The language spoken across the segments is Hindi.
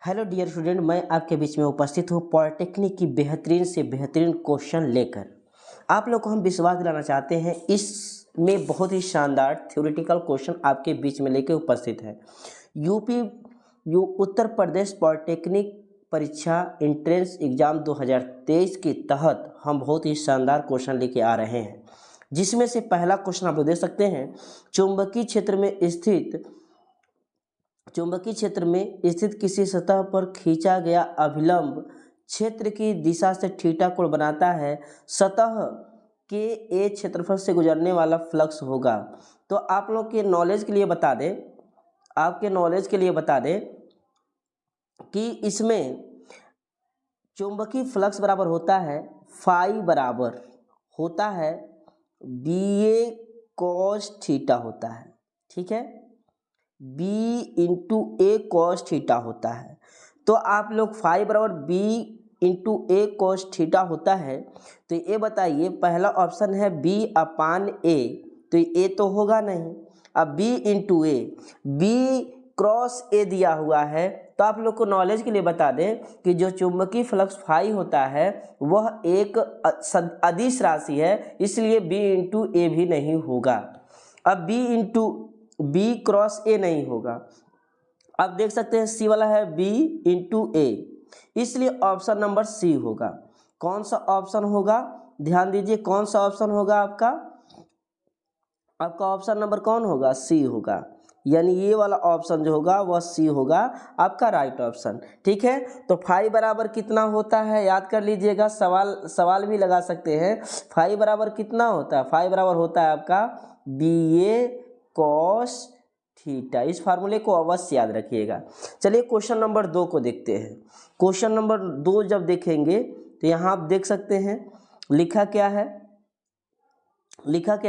हेलो डियर स्टूडेंट, मैं आपके बीच में उपस्थित हूँ पॉलिटेक्निक की बेहतरीन से बेहतरीन क्वेश्चन लेकर। आप लोग को हम विश्वास दिलाना चाहते हैं, इसमें बहुत ही शानदार थ्योरेटिकल क्वेश्चन आपके बीच में लेकर उपस्थित है। उत्तर प्रदेश पॉलिटेक्निक परीक्षा एंट्रेंस एग्जाम 2023 के तहत हम बहुत ही शानदार क्वेश्चन लेके आ रहे हैं, जिसमें से पहला क्वेश्चन आप लोग देख सकते हैं। चुंबकीय क्षेत्र में स्थित किसी सतह पर खींचा गया अभिलंब क्षेत्र की दिशा से थीटा कोण बनाता है। सतह के ए क्षेत्रफल से गुजरने वाला फ्लक्स होगा। तो आप लोग के नॉलेज के लिए बता दें, कि इसमें चुंबकीय फ्लक्स बराबर होता है फाई बराबर होता है बी ए कॉस थीटा होता है। ठीक है, बी इंटू ए कॉस थीटा होता है। तो आप लोग फाई बराबर बी इंटू ए कॉस थीटा होता है। तो ये बताइए, पहला ऑप्शन है बी अपान ए, तो ए तो होगा नहीं। अब B into A, B cross A दिया हुआ है। तो आप लोग को नॉलेज के लिए बता दें कि जो चुंबकीय फ्लक्स फाई होता है वह एक अदिश राशि है, इसलिए बी इंटू ए भी नहीं होगा। अब बी क्रॉस ए नहीं होगा। अब देख सकते हैं सी वाला है बी इंटू ए, इसलिए ऑप्शन नंबर सी होगा। कौन सा ऑप्शन होगा, ध्यान दीजिए, कौन सा ऑप्शन होगा आपका ऑप्शन नंबर कौन होगा, सी होगा। यानी ये वाला ऑप्शन जो होगा वह सी होगा आपका राइट ऑप्शन। ठीक है, तो फाई बराबर कितना होता है याद कर लीजिएगा, सवाल भी लगा सकते हैं। फाई बराबर कितना होता है, फाई बराबर होता है आपका बी ए कॉस थीटा। इस फार्मूले को अवश्य याद रखिएगा। चलिए क्वेश्चन नंबर 2 को देखते हैं। क्वेश्चन नंबर 2 जब देखेंगे तो यहाँ आप देख सकते हैं लिखा क्या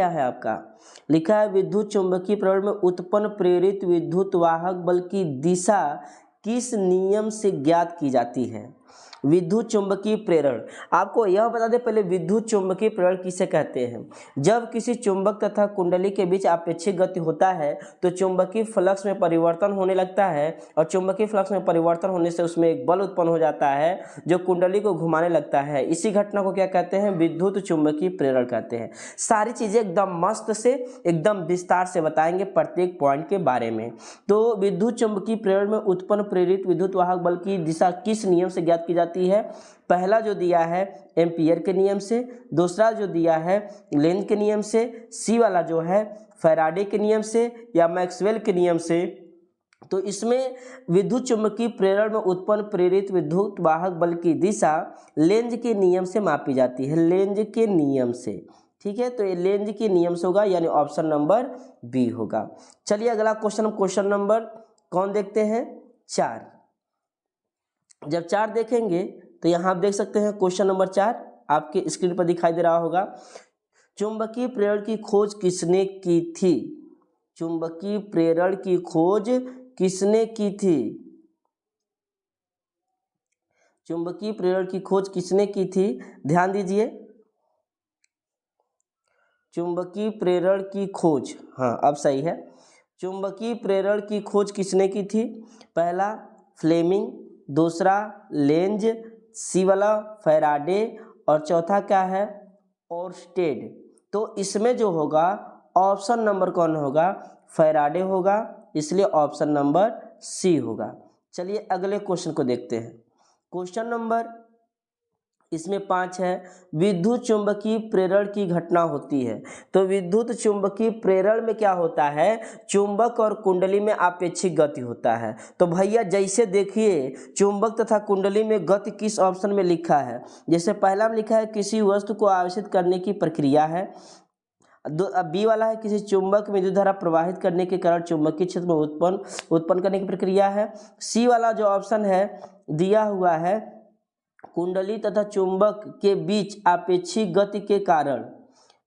है आपका, लिखा है विद्युत चुंबकीय प्रेरण में उत्पन्न प्रेरित विद्युत वाहक बल की दिशा किस नियम से ज्ञात की जाती है। विद्युत चुंबकीय प्रेरण, आपको यह बता दें पहले विद्युत चुंबकीय प्रेरण किसे कहते हैं। जब किसी चुंबक तथा कुंडली के बीच आपेक्षिक गति होता है तो चुंबकीय फ्लक्स में परिवर्तन होने लगता है, और चुंबकीय फ्लक्स में परिवर्तन होने से उसमें एक बल उत्पन्न हो जाता है जो कुंडली को घुमाने लगता है। इसी घटना को क्या कहते हैं, विद्युत चुंबकीय प्रेरण कहते हैं। सारी चीजें एकदम मस्त से एकदम विस्तार से बताएंगे प्रत्येक पॉइंट के बारे में। तो विद्युत चुंबकीय प्रेरण में उत्पन्न प्रेरित विद्युत वाहक बल की दिशा किस नियम से ज्ञात की जाती है। पहला जो दिया है एम्पियर के नियम से, दूसरा जो दिया है लेंज के नियम से, सी वाला जो है फैराडे के नियम से या मैक्सवेल के नियम से। तो इसमें विद्युत चुंबकीय प्रेरण में उत्पन्न प्रेरित विद्युत वाहक बल की दिशा लेंज के नियम से मापी जाती है, लेंज के नियम से। ठीक है, तो ये लेंज के नियम से होगा, यानी ऑप्शन नंबर बी होगा। चलिए अगला क्वेश्चन नंबर कौन देखते हैं, 4। जब 4 देखेंगे तो यहाँ आप देख सकते हैं क्वेश्चन नंबर 4 आपके स्क्रीन पर दिखाई दे रहा होगा। चुंबकीय प्रेरण की खोज किसने की थी। चुंबकीय प्रेरण की खोज किसने की थी। चुंबकीय प्रेरण की खोज किसने की थी, ध्यान दीजिए। चुंबकीय प्रेरण की खोज, हाँ अब सही है। चुंबकीय प्रेरण की खोज किसने की थी, पहला फ्लेमिंग, दूसरा लेंज, सी वाला फैराडे, और चौथा क्या है ओर्स्टेड। तो इसमें जो होगा ऑप्शन नंबर कौन होगा, फैराडे होगा, इसलिए ऑप्शन नंबर सी होगा। चलिए अगले क्वेश्चन को देखते हैं। क्वेश्चन नंबर इसमें 5 है, विद्युत चुंबकीय प्रेरण की घटना होती है। तो विद्युत चुंबकीय प्रेरण में क्या होता है, चुंबक और कुंडली में आपेक्षिक गति होता है। तो भैया जैसे देखिए चुंबक तथा कुंडली में गति किस ऑप्शन में लिखा है, जैसे पहला में लिखा है किसी वस्तु को आवेशित करने की प्रक्रिया है। बी वाला है किसी चुंबक में विद्युत धारा प्रवाहित करने के कारण चुंबकीय क्षेत्र में उत्पन्न करने की प्रक्रिया है। सी वाला जो ऑप्शन है दिया हुआ है कुंडली तथा चुंबक के बीच आपेक्षिक गति के कारण।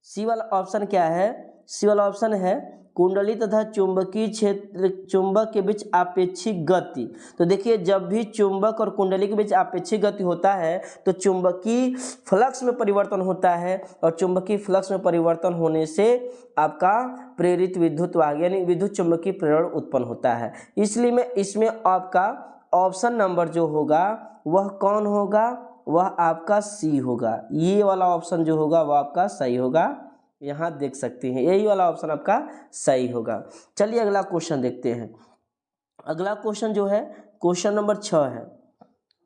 सी वाला ऑप्शन क्या है, सी वाला ऑप्शन है कुंडली तथा चुंबकीय क्षेत्र चुंबक के बीच आपेक्षिक गति। तो देखिए जब भी चुंबक और कुंडली के बीच आपेक्षिक गति होता है तो चुंबकीय फ्लक्स में परिवर्तन होता है, और चुंबकीय फ्लक्स में परिवर्तन होने से आपका प्रेरित विद्युत वाहक यानी विद्युत चुंबकीय प्रेरण उत्पन्न होता है। इसलिए मैं इसमें आपका ऑप्शन नंबर जो होगा वह कौन होगा, वह आपका सी होगा। ये वाला ऑप्शन जो होगा वह आपका सही होगा, यहाँ देख सकते हैं यही वाला ऑप्शन आपका सही होगा। चलिए अगला क्वेश्चन देखते हैं। अगला क्वेश्चन जो है क्वेश्चन नंबर 6 है।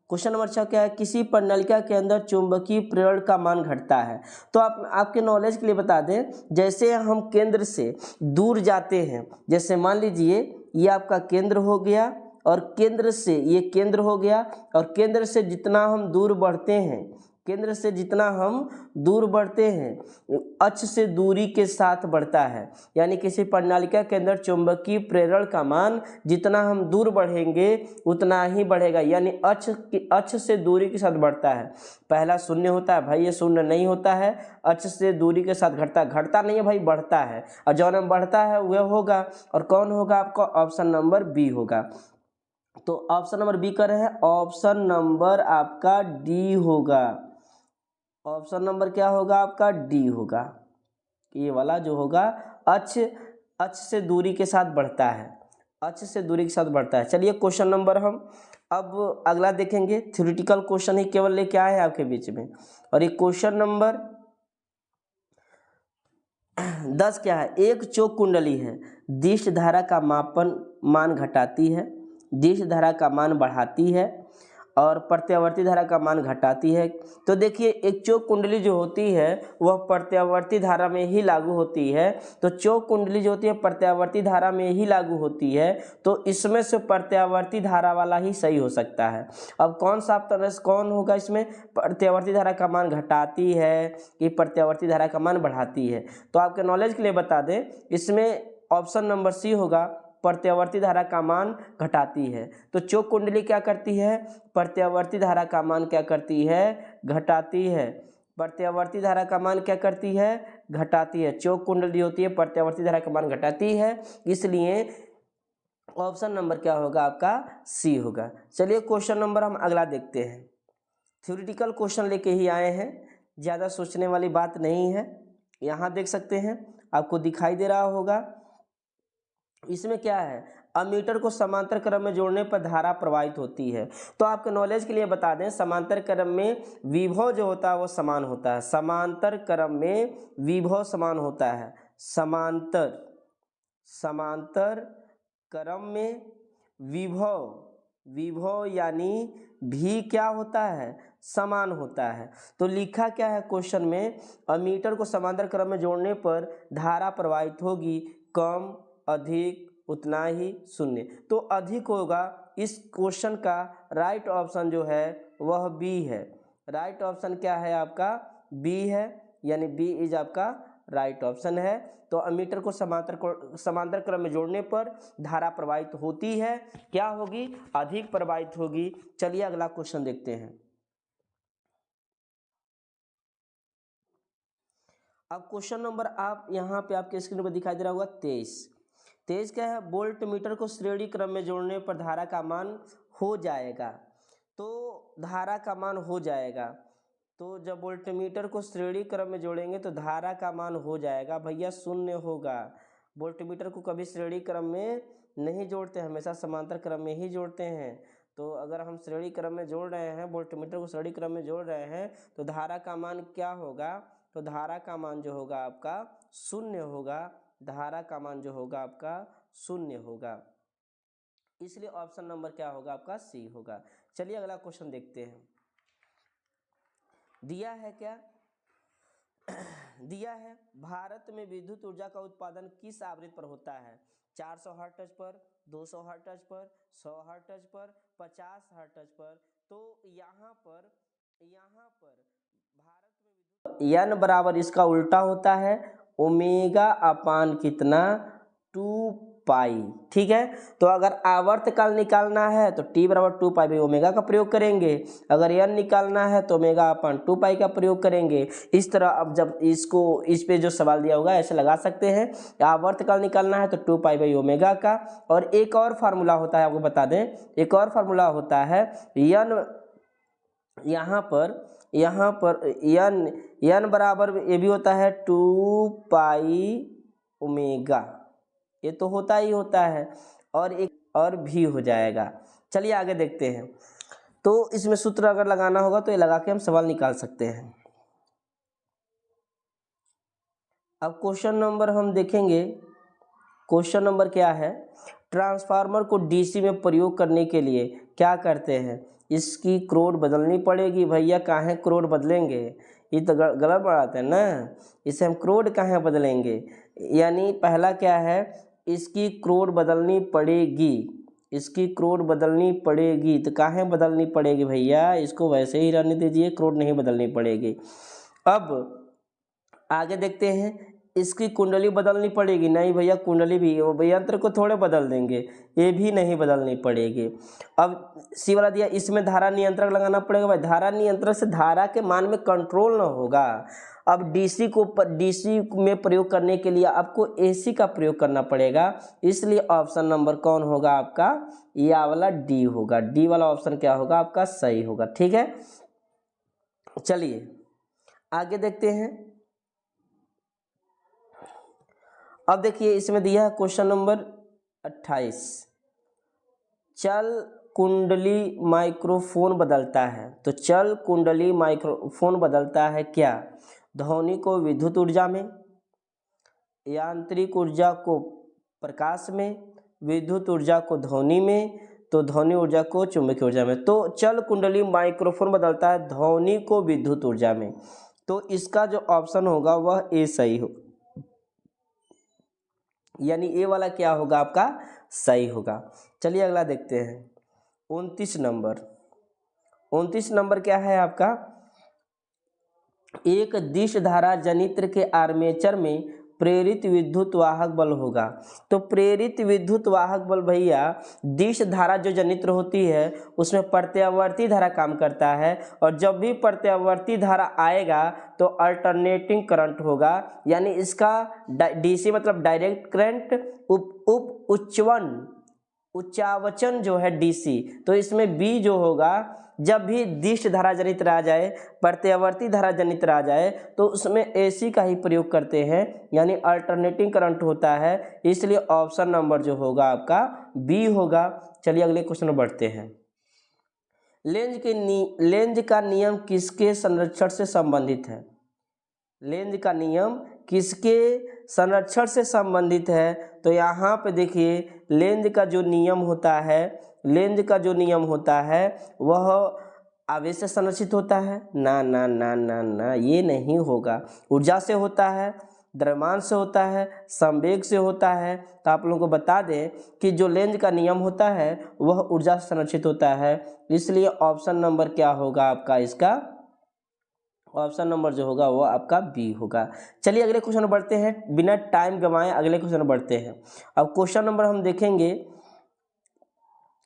क्वेश्चन नंबर 6 क्या है, किसी प्रणालिका के अंदर चुंबकीय प्रेरण का मान घटता है। तो आपके नॉलेज के लिए बता दें, जैसे हम केंद्र से दूर जाते हैं, जैसे मान लीजिए ये आपका केंद्र हो गया और केंद्र से ये केंद्र हो गया, और केंद्र से जितना हम दूर बढ़ते हैं, केंद्र से जितना हम दूर बढ़ते हैं अक्ष से दूरी के साथ बढ़ता है। यानी किसी प्रणालिका के अंदर चुंबकीय प्रेरण का मान जितना हम दूर बढ़ेंगे उतना ही बढ़ेगा, यानी अक्ष से दूरी के साथ बढ़ता है। पहला शून्य होता है भाई, ये शून्य नहीं होता है, अक्ष से दूरी के साथ घटता नहीं है भाई, बढ़ता है। और जो नाम बढ़ता है वह होगा, और कौन होगा आपका, ऑप्शन नंबर बी होगा। तो ऑप्शन नंबर बी कर रहे हैं, ऑप्शन नंबर आपका डी होगा। ऑप्शन नंबर क्या होगा आपका, डी होगा। ये वाला जो होगा अक्ष से दूरी के साथ बढ़ता है, अक्ष से दूरी के साथ बढ़ता है। चलिए क्वेश्चन नंबर हम अब अगला देखेंगे। थ्योरेटिकल क्वेश्चन ही केवल लेके आए हैं आपके बीच में। और ये क्वेश्चन नंबर 10 क्या है, एक चौक कुंडली है, दिश धारा का मान घटाती है, दिश धारा का मान बढ़ाती है और प्रत्यावर्ती धारा का मान घटाती है। तो देखिए एक चौक कुंडली जो होती है वह प्रत्यावर्ती धारा में ही लागू होती है, तो चौक कुंडली जो होती है प्रत्यावर्ती धारा में ही लागू होती है, तो इसमें से प्रत्यावर्ती धारा वाला ही सही हो सकता है। अब कौन सा कौन होगा इसमें, प्रत्यावर्ती धारा का मान घटाती है कि प्रत्यावर्ती धारा का मान बढ़ाती है। तो आपके नॉलेज के लिए बता दें, इसमें ऑप्शन नंबर सी होगा, प्रत्यावर्ती धारा का मान घटाती है। तो चौक कुंडली क्या करती है, प्रत्यावर्ती धारा का मान क्या करती है, घटाती है। प्रत्यावर्ती धारा का मान क्या करती है, घटाती है। चौक कुंडली होती है प्रत्यावर्ती धारा का मान घटाती है, इसलिए ऑप्शन नंबर क्या होगा आपका, सी होगा। चलिए क्वेश्चन नंबर हम अगला देखते हैं। थ्योरेटिकल क्वेश्चन लेके ही आए हैं, ज़्यादा सोचने वाली बात नहीं है। यहाँ देख सकते हैं, आपको दिखाई दे रहा होगा। इसमें क्या है, अमीटर को समांतर क्रम में जोड़ने पर धारा प्रवाहित होती है। तो आपके नॉलेज के लिए बता दें, समांतर क्रम में विभव जो होता है वो समान होता है। समांतर क्रम में विभव समान होता है। समांतर क्रम में विभव यानी भी क्या होता है, समान होता है। तो लिखा क्या है क्वेश्चन में, अमीटर को समांतर क्रम में जोड़ने पर धारा प्रवाहित होगी, कम अधिक उतना ही शून्य। तो अधिक होगा, इस क्वेश्चन का राइट ऑप्शन जो है वह बी है। राइट ऑप्शन क्या है आपका, बी है, यानी बी इज आपका राइट ऑप्शन है। तो अमीटर को समांतर क्रम में जोड़ने पर धारा प्रवाहित होती है, क्या होगी, अधिक प्रवाहित होगी। चलिए अगला क्वेश्चन देखते हैं। अब क्वेश्चन नंबर आप यहाँ पे आपके स्क्रीन पर दिखाई दे रहा होगा 23 क्या है, वोल्ट मीटर को श्रेणी क्रम में जोड़ने पर धारा का मान हो जाएगा। तो धारा का मान हो जाएगा, तो जब वोल्ट मीटर को श्रेणी क्रम में जोड़ेंगे तो धारा का मान हो जाएगा भैया, शून्य होगा। वोल्ट मीटर को कभी श्रेणी क्रम में नहीं जोड़ते, हमेशा समांतर क्रम में ही जोड़ते हैं। तो अगर हम श्रेणी क्रम में जोड़ रहे हैं, वोल्ट मीटर को श्रेणी क्रम में जोड़ रहे हैं, तो धारा का मान क्या होगा, तो धारा का मान जो होगा आपका शून्य होगा। धारा का मान जो होगा आपका शून्य होगा, इसलिए ऑप्शन नंबर क्या होगा आपका, सी होगा। चलिए अगला क्वेश्चन देखते हैं। दिया है क्या, दिया है भारत में विद्युत ऊर्जा का उत्पादन किस आवृत्ति पर होता है, 400 हर्ट्ज पर, 200 हर्ट्ज पर, 100 हर्ट्ज पर, 50 हर्ट्ज पर। तो यहाँ पर भारत में एन बराबर इसका उल्टा होता है, ओमेगा अपान कितना, 2 पाई। ठीक है, तो अगर आवर्तकाल निकालना है तो टी बराबर 2 पाई बाई ओमेगा का प्रयोग करेंगे, अगर एन निकालना है तो ओमेगा अपान 2 पाई का प्रयोग करेंगे। इस तरह अब जब इसको इस पे जो सवाल दिया होगा ऐसे लगा सकते हैं। आवर्तकाल निकालना है तो 2 पाई बाई ओमेगा का, और एक और फार्मूला होता है, आपको बता दें एक और फार्मूला होता है एन, यहाँ पर एन बराबर ये भी होता है 2 पाई ओमेगा, ये तो होता ही होता है, और एक और भी हो जाएगा। चलिए आगे देखते हैं। तो इसमें सूत्र अगर लगाना होगा तो ये लगा के हम सवाल निकाल सकते हैं। अब क्वेश्चन नंबर हम देखेंगे। क्वेश्चन नंबर क्या है, ट्रांसफार्मर को डीसी में प्रयोग करने के लिए क्या करते हैं, इसकी क्रोड बदलनी पड़ेगी। भैया काहे क्रोड बदलेंगे, ये तो गलत बात है ना, इसे हम क्रोड काहे बदलेंगे। यानी पहला क्या है, इसकी क्रोड बदलनी पड़ेगी, इसकी क्रोड बदलनी पड़ेगी। तो काहे बदलनी पड़ेगी भैया, इसको वैसे ही रहने दीजिए, क्रोड नहीं बदलनी पड़ेगी। अब आगे देखते हैं, इसकी कुंडली बदलनी पड़ेगी। नहीं भैया, कुंडली भी वो यंत्र को थोड़े बदल देंगे, ये भी नहीं बदलनी पड़ेगी। अब सी वाला दिया, इसमें धारा नियंत्रक लगाना पड़ेगा। भाई धारा नियंत्रक से धारा के मान में कंट्रोल ना होगा। अब डीसी में प्रयोग करने के लिए आपको एसी का प्रयोग करना पड़ेगा, इसलिए ऑप्शन नंबर कौन होगा आपका, ये वाला डी होगा। डी वाला ऑप्शन क्या होगा आपका, सही होगा। ठीक है, चलिए आगे देखते हैं। अब देखिए इसमें दिया है क्वेश्चन नंबर 28, चल कुंडली माइक्रोफोन बदलता है। तो चल कुंडली माइक्रोफोन बदलता है क्या, ध्वनि को विद्युत ऊर्जा में, यांत्रिक ऊर्जा को प्रकाश में, विद्युत ऊर्जा को ध्वनि में, तो ध्वनि ऊर्जा को चुंबकीय ऊर्जा में। तो चल कुंडली माइक्रोफोन बदलता है ध्वनि को विद्युत ऊर्जा में, तो इसका जो ऑप्शन होगा वह ए सही हो, यानी ए वाला क्या होगा आपका, सही होगा। चलिए अगला देखते हैं। 29 नंबर, 29 नंबर क्या है आपका, एक दिश धारा जनित्र के आर्मेचर में प्रेरित विद्युत वाहक बल होगा। तो प्रेरित विद्युत वाहक बल भैया, दिश धारा जो जनित्र होती है उसमें प्रत्यावर्ती धारा काम करता है, और जब भी प्रत्यावर्ती धारा आएगा तो अल्टरनेटिंग करंट होगा। यानी इसका डीसी मतलब डायरेक्ट करंट, उच्चावचन जो है डीसी, तो इसमें बी जो होगा, जब भी दिश धारा जनित्र आ जाए, प्रत्यावर्ती धारा जनित्र आ जाए, तो उसमें एसी का ही प्रयोग करते हैं, यानी अल्टरनेटिंग करंट होता है, इसलिए ऑप्शन नंबर जो होगा आपका बी होगा। चलिए अगले क्वेश्चन में बढ़ते हैं। लेंज का नियम किसके संरक्षण से संबंधित है, लेंज का नियम किसके संरक्षण से संबंधित है। तो यहाँ पे देखिए लेंज का जो नियम होता है, लेंज का जो नियम होता है वह आवेश से संरक्षित होता है। ना ना ना ना ना, ये नहीं होगा। ऊर्जा से होता है, द्रव्यमान से होता है, संवेग से होता है। तो आप लोगों को बता दें कि जो लेंज का नियम होता है वह ऊर्जा से संरक्षित होता है, इसलिए ऑप्शन नंबर क्या होगा आपका, इसका ऑप्शन नंबर जो होगा वो आपका बी होगा। चलिए अगले क्वेश्चन में बढ़ते हैं, बिना टाइम गंवाए अगले क्वेश्चन में बढ़ते हैं। अब क्वेश्चन नंबर हम देखेंगे,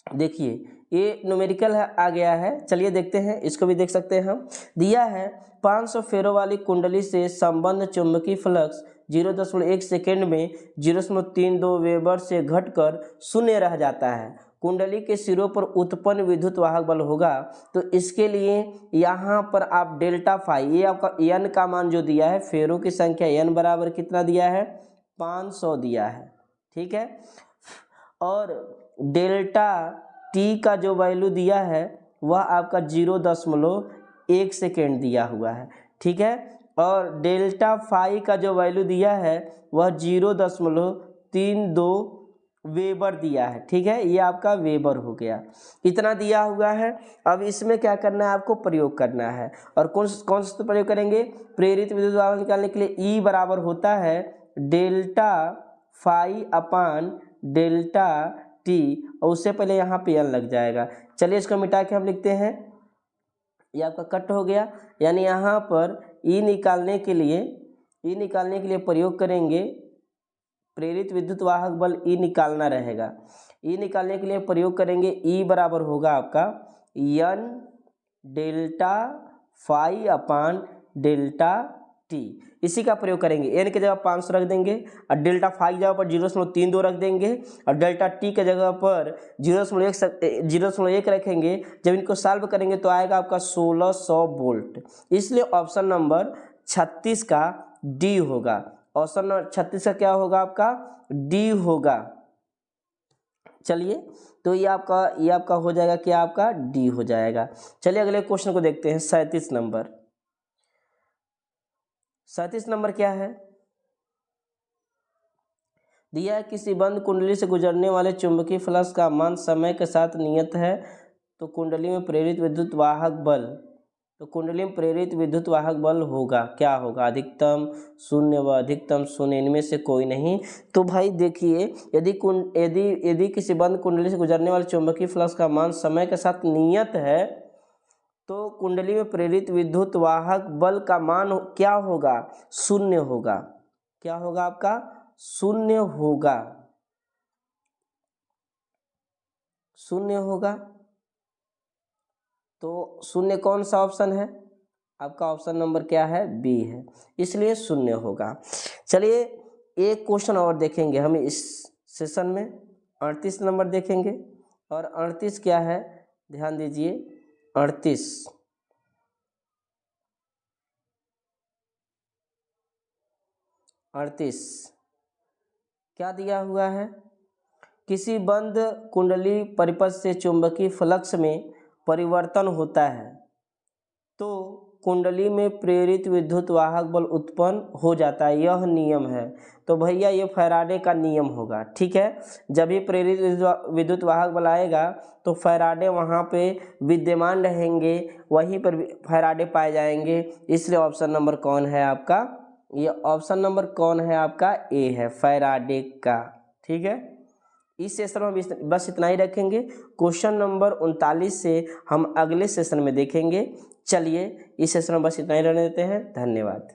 देखिए ये न्यूमेरिकल आ गया है। चलिए देखते हैं, इसको भी देख सकते हैं हम। दिया है 500 फेरो वाली कुंडली से संबंध चुंबकीय फ्लक्स 0.1 सेकेंड में 0.32 वेबर से घटकर शून्य रह जाता है। कुंडली के सिरों पर उत्पन्न विद्युत वाहक बल होगा। तो इसके लिए यहाँ पर आप डेल्टा फाई, ये आपका एन का मान जो दिया है, फेरो की संख्या एन बराबर कितना दिया है, 500 दिया है। ठीक है, और डेल्टा टी का जो वैल्यू दिया है वह आपका 0.1 सेकेंड दिया हुआ है। ठीक है, और डेल्टा फाई का जो वैल्यू दिया है वह 0.32 वेबर दिया है। ठीक है, ये आपका वेबर हो गया, इतना दिया हुआ है। अब इसमें क्या करना है, आपको प्रयोग करना है, और कौन सा प्रयोग करेंगे, प्रेरित विद्युत वाहक निकालने के लिए ई बराबर होता है delta phi upon delta T, और उससे पहले यहाँ पे एन लग जाएगा। चलिए इसको मिटा के हम लिखते हैं, ये आपका कट हो गया। यानी यहाँ पर ई निकालने के लिए प्रयोग करेंगे, प्रेरित विद्युत वाहक बल ई निकालना रहेगा। ई निकालने के लिए प्रयोग करेंगे, ई बराबर होगा आपका N delta phi upon delta T, इसी का प्रयोग करेंगे। एन की जगह 500 रख देंगे, और डेल्टा फाई की जगह पर 0.32 रख देंगे, और डेल्टा टी की जगह पर 0.1 रखेंगे। जब इनको सॉल्व करेंगे तो आएगा आपका 1600 वोल्ट, इसलिए ऑप्शन नंबर 36 का डी होगा। ऑप्शन नंबर 36 का क्या होगा आपका, डी होगा। चलिए तो ये आपका हो जाएगा, क्या आपका डी हो जाएगा। चलिए अगले क्वेश्चन को देखते हैं। 37 नंबर, 37 नंबर क्या है, दिया है किसी बंद कुंडली से गुजरने वाले चुंबकीय फ्लक्स का मान समय के साथ नियत है, तो कुंडली में प्रेरित विद्युत वाहक बल, तो कुंडली में प्रेरित विद्युत वाहक बल होगा, क्या होगा, अधिकतम, शून्य व अधिकतम शून्य, इनमें से कोई नहीं। तो भाई देखिए, यदि किसी बंद कुंडली से गुजरने वाले चुंबकीय फ्लक्स का मान समय के साथ नियत है, तो कुंडली में प्रेरित विद्युत वाहक बल का मान क्या होगा, शून्य होगा। क्या होगा आपका, शून्य होगा, शून्य होगा। तो शून्य कौन सा ऑप्शन है, आपका ऑप्शन नंबर क्या है, बी है, इसलिए शून्य होगा। चलिए एक क्वेश्चन और देखेंगे हम इस सेशन में, 38 नंबर देखेंगे। और 38 क्या है, ध्यान दीजिए, 38 क्या दिया हुआ है, किसी बंद कुंडली परिपथ से चुंबकीय फ्लक्स में परिवर्तन होता है, तो कुंडली में प्रेरित विद्युत वाहक बल उत्पन्न हो जाता है, यह नियम है। तो भैया ये फैराडे का नियम होगा, ठीक है। जब भी प्रेरित विद्युत वाहक बल आएगा तो फैराडे वहाँ पे विद्यमान रहेंगे, वहीं पर फैराडे पाए जाएंगे, इसलिए ऑप्शन नंबर कौन है आपका, ये ऑप्शन नंबर कौन है आपका, ए है, फैराडे का, ठीक है। इस सेशन में बस इतना ही रखेंगे। क्वेश्चन नंबर 39 से हम अगले सेशन में देखेंगे। चलिए इस सेशन में बस इतना ही रहने देते हैं, धन्यवाद।